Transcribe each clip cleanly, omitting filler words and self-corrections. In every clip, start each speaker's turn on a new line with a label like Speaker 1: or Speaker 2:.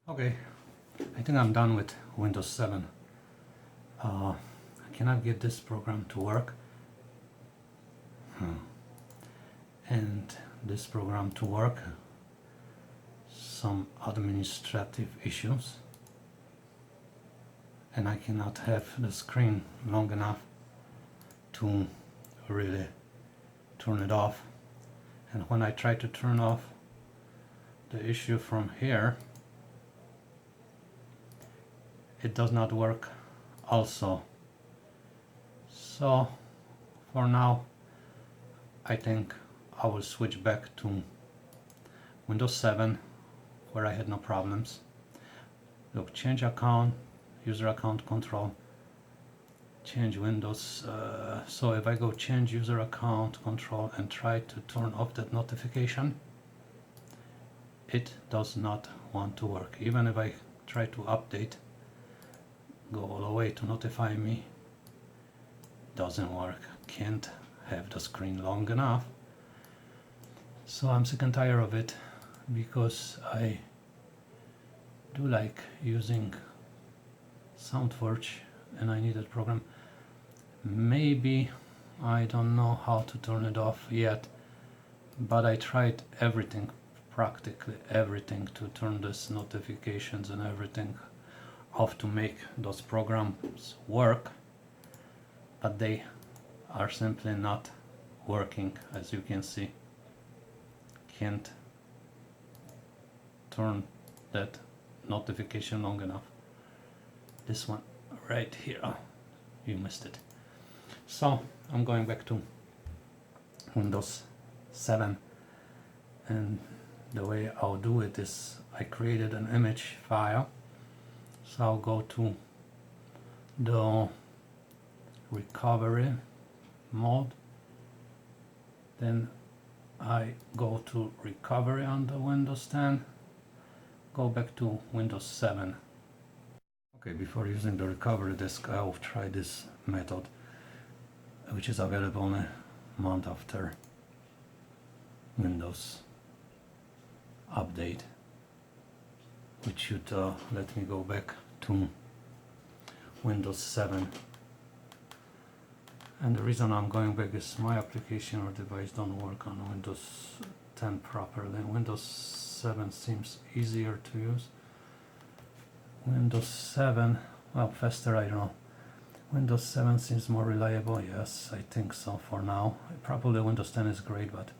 Speaker 1: Okay, I think I'm done with Windows 7. I cannot get this program to work and this program to work. Some administrative issues, and I cannot have the screen long enough to really turn it off. And when I try to turn off the issue from here, it does not work also. So for now I think I will switch back to Windows 7 where I had no problems. Look, change account, user account control, change Windows. So if I go change user account control and try to turn off that notification, it does not want to work. Even if I try to update, go all the way to notify me, doesn't work. Can't have the screen long enough. So I'm sick and tired of it, because I do like using SoundForge and I need a program. Maybe I don't know how to turn it off yet, but I tried everything, practically everything, to turn this notifications and everything off to make those programs work, but they are simply not working. As you can see, can't turn that notification long enough. This one right here, oh, you missed it. So I'm going back to Windows 7, and the way I'll do it is I created an image file. So I'll go to the recovery mode, then I go to recovery on the Windows 10, go back to Windows 7. Okay, before using the recovery disk, I'll try this method, which is available a month after Windows update, which should let me go back to Windows 7. And the reason I'm going back is my application or device don't work on Windows 10 properly. Windows 7 seems easier to use. Windows 7, well, faster, I don't know. Windows 7 seems more reliable. Yes, I think so for now. Probably Windows 10 is great, but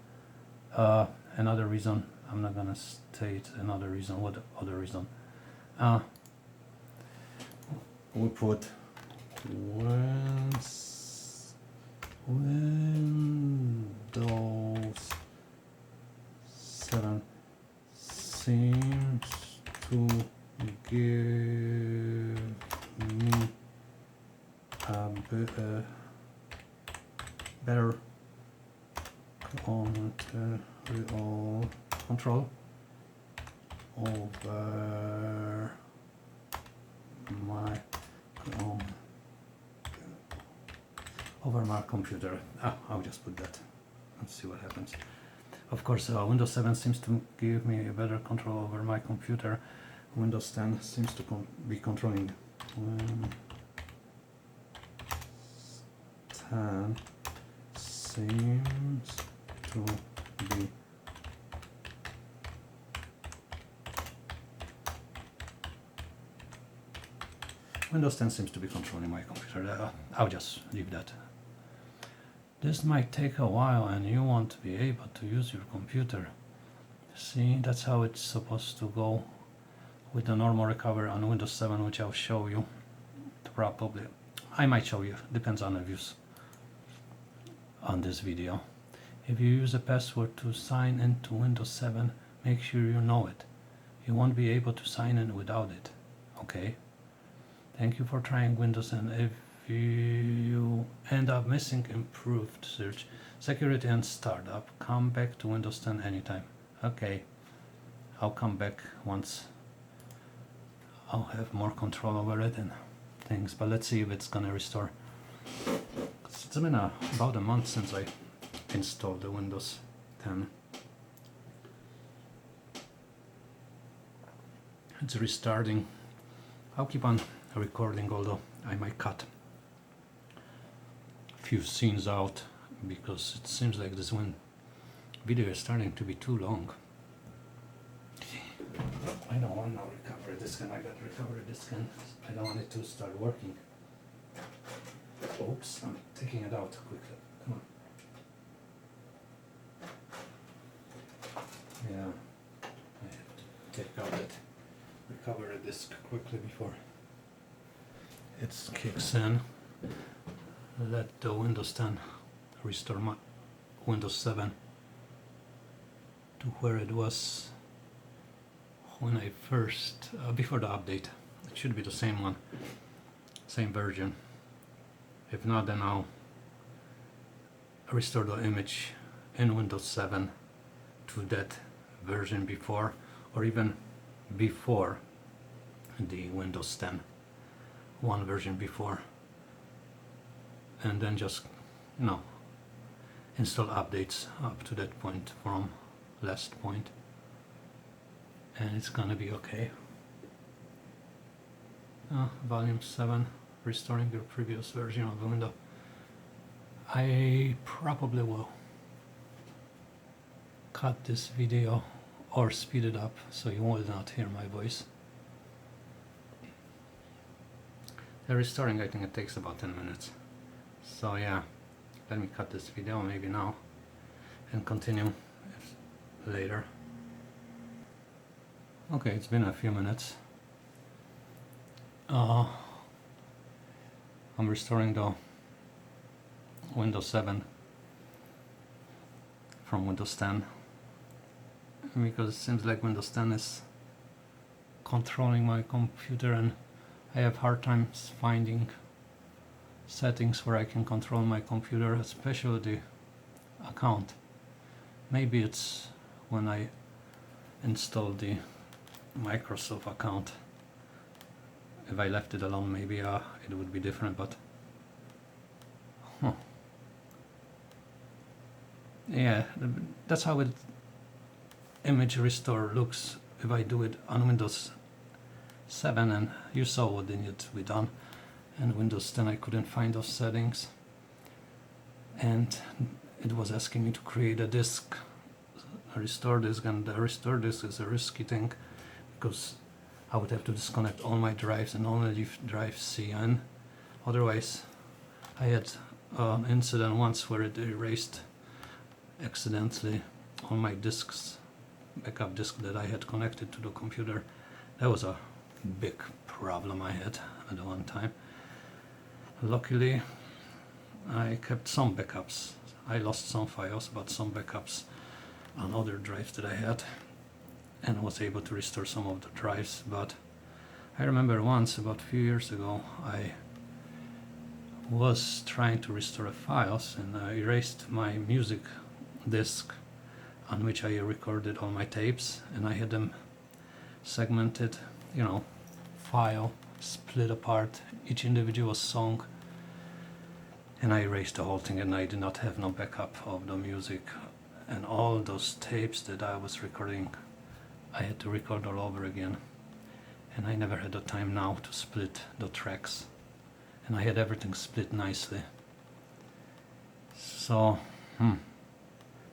Speaker 1: another reason, I'm not gonna state another reason. What other reason? We put Windows 7 seems to give me a better control over my computer. I'll just put that. Let's see what happens. Of course, Windows 7 seems to give me a better control over my computer. Windows 10 seems to be controlling. Windows 10 seems to be Windows 10 seems to be controlling my computer. I'll just leave that. This might take a while and you want to be able to use your computer. See, that's how it's supposed to go with the normal recovery on Windows 7, which I'll show you. Probably, I might show you, depends on the views on this video. If you use a password to sign into Windows 7, make sure you know it. You won't be able to sign in without it. Okay? Thank you for trying Windows, and if you end up missing improved search, security and startup, come back to Windows 10 anytime. Okay, I'll come back once I'll have more control over it and things, but let's see if it's gonna restore. It's been about a month since I installed the Windows 10. It's restarting. I'll keep on recording, although I might cut a few scenes out because it seems like this one video is starting to be too long. I don't want no recovery disk, and I got recovery disk, and I don't want it to start working. Oops, I'm taking it out quickly. Come on. Yeah, I have to take out that recovery disk quickly before it kicks in. Let the Windows 10 restore my Windows 7 to where it was when I first, before the update. It should be the same one, same version. If not, then I'll restore the image in Windows 7 to that version before, or even before the Windows 10, one version before, and then just, install updates up to that point from last point, and it's gonna be okay. Volume 7, restoring your previous version of the window. I probably will cut this video or speed it up so you will not hear my voice. The restoring, I think it takes about 10 minutes. So yeah, let me cut this video maybe now and continue later. Okay, it's been a few minutes. I'm restoring the Windows 7 from Windows 10 because it seems like Windows 10 is controlling my computer, and I have hard times finding settings where I can control my computer, especially the account. Maybe it's when I installed the Microsoft account. If I left it alone, maybe it would be different, but yeah, that's how it image restore looks if I do it on Windows 7, and you saw what needed to be done. And Windows 10, I couldn't find those settings, and it was asking me to create a disk, a restore disk, and the restore disk is a risky thing because I would have to disconnect all my drives and only leave drive C in. Otherwise, I had an incident once where it erased accidentally all my disks, backup disk that I had connected to the computer. That was a big problem I had at one time. Luckily, I kept some backups. I lost some files, but some backups on other drives that I had, and was able to restore some of the drives. But I remember once, about a few years ago, I was trying to restore files, and I erased my music disc on which I recorded all my tapes, and I had them segmented, file split apart, each individual song, and I erased the whole thing, and I did not have no backup of the music, and all those tapes that I was recording I had to record all over again, and I never had the time now to split the tracks, and I had everything split nicely. So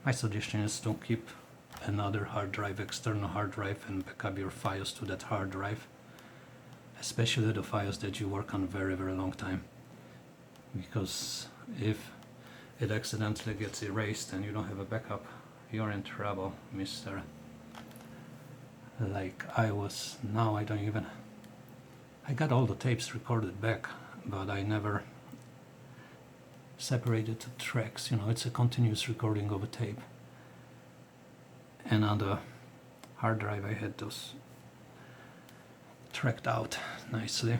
Speaker 1: my suggestion is to keep another hard drive, external hard drive, and back up your files to that hard drive, especially the files that you work on very, very long time, because if it accidentally gets erased and you don't have a backup, you're in trouble, mister. Like I was. Now I got all the tapes recorded back, but I never separated the tracks. It's a continuous recording of a tape, and on the hard drive I had those tracked out nicely,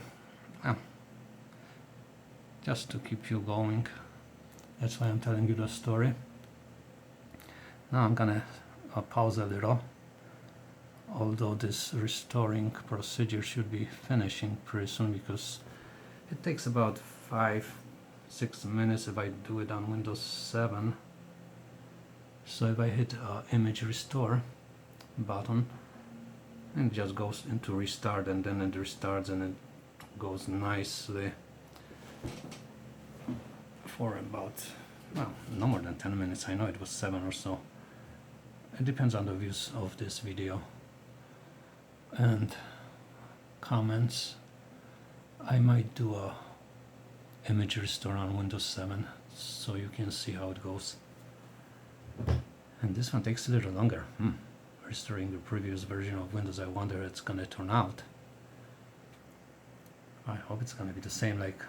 Speaker 1: just to keep you going. That's why I'm telling you the story. Now I'm gonna pause a little, although this restoring procedure should be finishing pretty soon, because it takes about 5-6 minutes if I do it on Windows 7. So if I hit image restore button, and it just goes into restart, and then it restarts and it goes nicely for about, well, no more than 10 minutes. I know it was 7 or so. It depends on the views of this video and comments. I might do a image restore on Windows 7 so you can see how it goes. And this one takes a little longer. Restoring the previous version of Windows, I wonder how it's gonna turn out. I hope it's gonna be the same like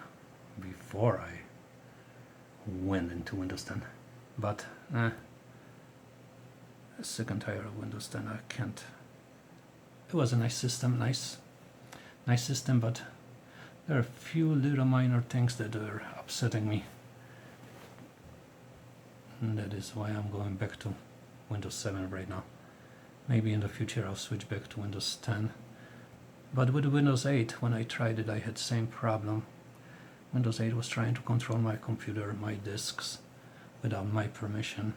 Speaker 1: before I went into Windows 10. But sick and tired of Windows 10. I can't. It was a nice system, nice system, but there are a few little minor things that are upsetting me. And that is why I'm going back to Windows 7 right now. Maybe in the future I'll switch back to Windows 10. But with Windows 8, when I tried it, I had the same problem. Windows 8 was trying to control my computer, my disks, without my permission,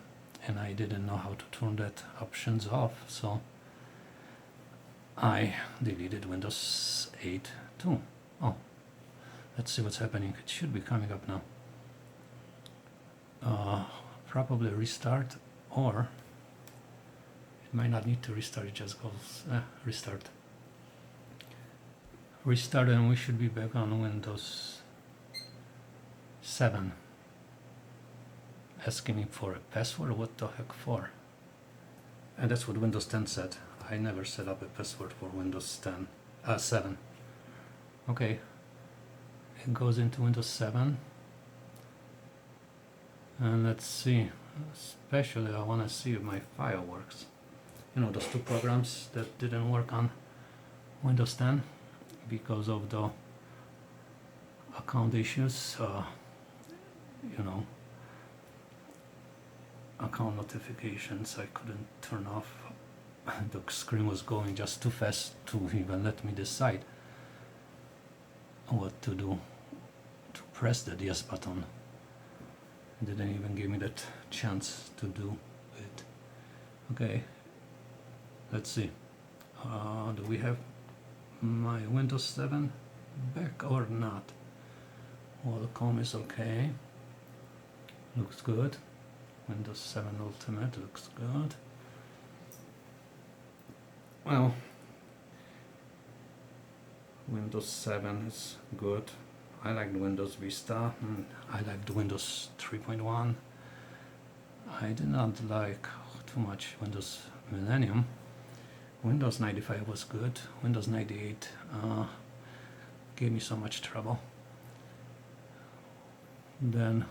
Speaker 1: and I didn't know how to turn that options off, so I deleted Windows 8 too. Oh, let's see what's happening. It should be coming up now. Probably restart, or it might not need to restart, it just goes restart. Restart, and we should be back on Windows 7. Asking me for a password, what the heck for? And that's what Windows 10 said. I never set up a password for Windows 7. Okay, it goes into Windows 7. And let's see, especially I want to see if my file works. You know, those two programs that didn't work on Windows 10 because of the account issues, you know, account notifications I couldn't turn off. The screen was going just too fast to even let me decide what to do, to press the yes button. It didn't even give me that chance to do it. Okay, let's see. Do we have my Windows 7 back or not? Wacom is okay. Looks good. Windows 7 Ultimate looks good. Well, Windows 7 is good. I liked Windows Vista. I liked Windows 3.1. I did not like too much Windows Millennium. Windows 95 was good. Windows 98 gave me so much trouble. Then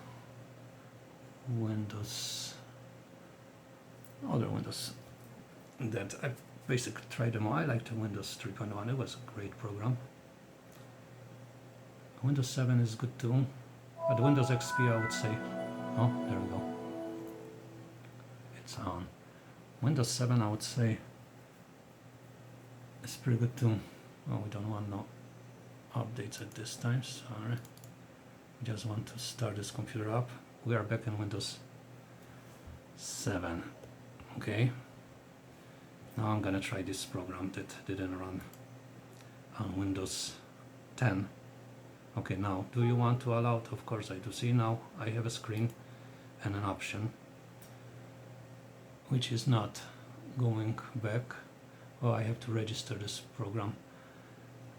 Speaker 1: other Windows that I basically tried them all. I liked Windows 3.1. It was a great program. Windows 7 is good too, but Windows XP I would say, oh, there we go, it's on. Windows 7 I would say is pretty good too. Oh, we don't want no updates at this time, sorry. We just want to start this computer up. We are back in Windows 7. Okay, now I'm gonna try this program that didn't run on Windows 10. Okay, now, do you want to allow it? Of course I do. See, now I have a screen and an option which is not going back. Oh, I have to register this program.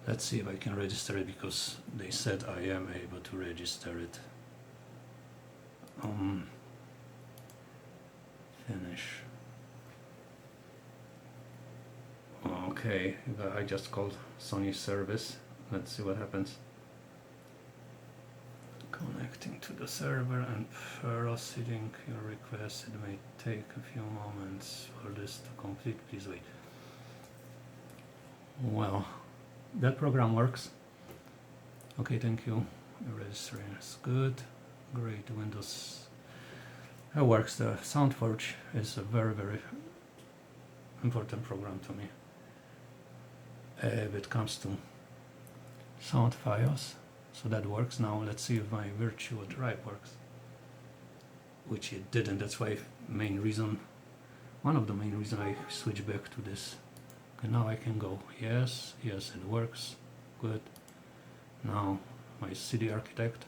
Speaker 1: Let's see if I can register it, because they said I am able to register it. Finish. Okay, I just called Sony service. Let's see what happens. Connecting to the server and proceeding your request. It may take a few moments for this to complete. Please wait. Well, that program works. Okay, thank you. Your registering is good. Great. Windows. It works. The SoundForge is a very, very important program to me. If it comes to sound files. So that works. Now let's see if my virtual drive works, which it didn't. That's why one of the main reasons I switched back to this Okay, now I can go. Yes, yes, it works. Good. Now my CD architect.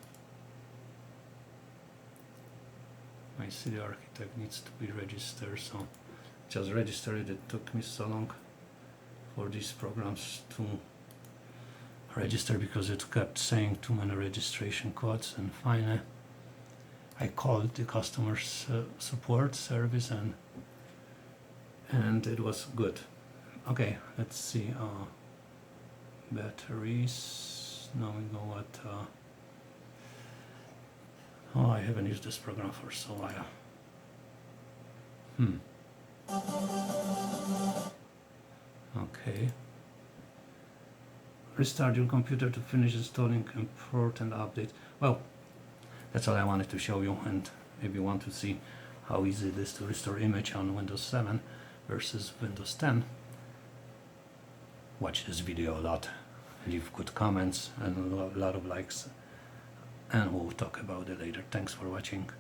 Speaker 1: My CD architect needs to be registered, so just registered it. It took me so long for these programs to register because it kept saying too many registration codes, and finally I called the customer support service and it was good. Okay, let's see. Batteries. Now we know what. Oh, I haven't used this program for so while. Okay. Restart your computer to finish installing important update. Well, that's all I wanted to show you, and maybe you want to see how easy it is to restore image on Windows 7 versus Windows 10. Watch this video a lot, leave good comments and a lot of likes, and we'll talk about it later. Thanks for watching.